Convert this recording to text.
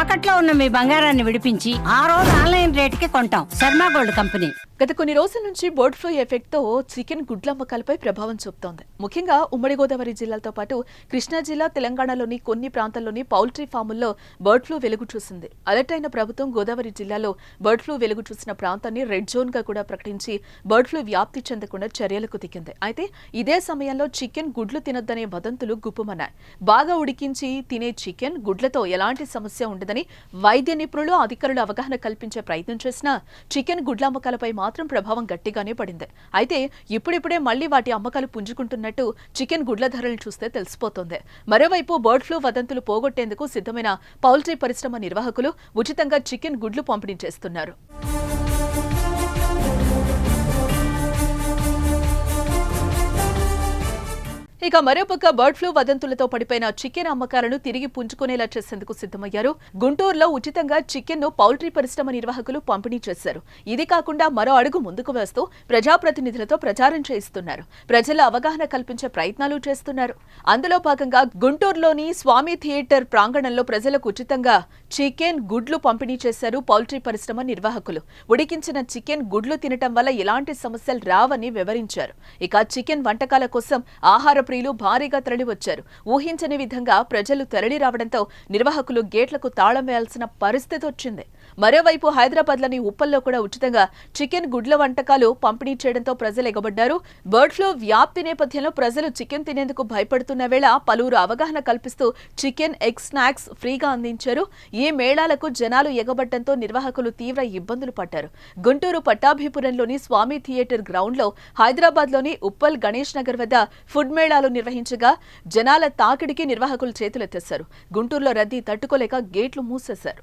తాకట్లో ఉన్న మీ బంగారాన్ని విడిపించి ఆ రోజు ఆన్లైన్ రేటుకి కొంటాం. Sharma gold company. గత కొన్ని రోజుల నుంచి బర్డ్ ఫ్లూ ఎఫెక్ట్ తో చికెన్ గుడ్ల అమ్మకాలపై ప్రభావం చూపుతోంది. ముఖ్యంగా ఉమ్మడి గోదావరి జిల్లాలతో పాటు కృష్ణా జిల్లా, తెలంగాణలోని కొన్ని ప్రాంతాల్లోని పౌల్ట్రీ ఫాముల్లో బర్డ్ ఫ్లూ వెలుగు చూసింది. అలర్ట్ అయిన ప్రభుత్వం గోదావరి జిల్లాలో బర్డ్ ఫ్లూ వెలుగు చూసిన ప్రాంతాన్ని రెడ్ జోన్ గా కూడా ప్రకటించి బర్డ్ ఫ్లూ వ్యాప్తి చెందకుండా చర్యలకు దిగింది. అయితే ఇదే సమయంలో చికెన్ గుడ్లు తినొద్దనే వదంతులు గుప్పుమన్నాయి. బాగా ఉడికించి తినే చికెన్ గుడ్లతో ఎలాంటి సమస్య ఉండదని వైద్య నిపుణులు, అధికారులు అవగాహన కల్పించే ప్రయత్నం చేసినా చికెన్ గుడ్ల అమ్మకాలపై మాత్రం ప్రభావం గట్టిగానే పడింది. అయితే ఇప్పుడిప్పుడే మళ్లీ వాటి అమ్మకాలు పుంజుకుంటున్నట్టు చికెన్ గుడ్ల ధరలు చూస్తే తెలిసిపోతోంది. మరోవైపు బర్డ్ ఫ్లూ వదంతులు పోగొట్టేందుకు సిద్ధమైన పౌల్ట్రీ పరిశ్రమ నిర్వాహకులు ఉచితంగా చికెన్ గుడ్లు పంపిణీ చేస్తున్నారు. ఇక మరోపక్క బర్డ్ ఫ్లూ వదంతులతో పడిపోయిన చికెన్ అమ్మకాలను తిరిగి పుంజుకునేలా చేసేందుకు సిద్ధమయ్యారు. గుంటూరులో ఉచితంగా చికెన్ ను పౌల్ట్రీ పరిశ్రమ నిర్వాహకులు పంపిణీ చేశారు. ఇది కాకుండా మరో అడుగు ముందుకు వేస్తూ ప్రజాప్రతినిధులతో ప్రచారం చేయిస్తున్నారు. ప్రజల అవగాహన కల్పించే ప్రయత్నాలు చేస్తున్నారు. అందులో భాగంగా గుంటూరులోని స్వామి థియేటర్ ప్రాంగణంలో ప్రజలకు ఉచితంగా చికెన్ గుడ్లు పంపిణీ చేశారు పౌల్ట్రీ పరిశ్రమ నిర్వాహకులు. ఉడికించిన చికెన్ గుడ్లు తినటం వల్ల ఎలాంటి సమస్యలు రావని వివరించారు. ఇక చికెన్ వంటకాల కోసం ఆహార ప్రియులు భారీగా తరలివచ్చారు. ఊహించని విధంగా ప్రజలు తరలి రావడంతో నిర్వాహకులు గేట్లకు తాళం వేయాల్సిన పరిస్థితి వచ్చింది. మరోవైపు హైదరాబాద్లోని ఉప్పల్లో కూడా ఉచితంగా చికెన్ గుడ్ల వంటకాలు పంపిణీ చేయడంతో ప్రజలు ఎగబడ్డారు. బర్డ్ ఫ్లూ వ్యాప్తి నేపథ్యంలో ప్రజలు చికెన్ తినేందుకు భయపడుతున్న వేళ పలువురు అవగాహన కల్పిస్తూ చికెన్, ఎగ్ స్నాక్స్ ఫ్రీగా అందించారు. ఈ మేళాలకు జనాలు ఎగబడ్డంతో నిర్వాహకులు తీవ్ర ఇబ్బందులు పడ్డారు. గుంటూరు పట్టాభిపురంలోని స్వామి థియేటర్ గ్రౌండ్లో, హైదరాబాద్లోని ఉప్పల్ గణేష్ నగర్ వద్ద ఫుడ్ మేళాలు నిర్వహించగా జనాల తాకిడికి నిర్వాహకులు చేతులెత్తేశారు. గుంటూరులో రద్దీ తట్టుకోలేక గేట్లు మూసేశారు.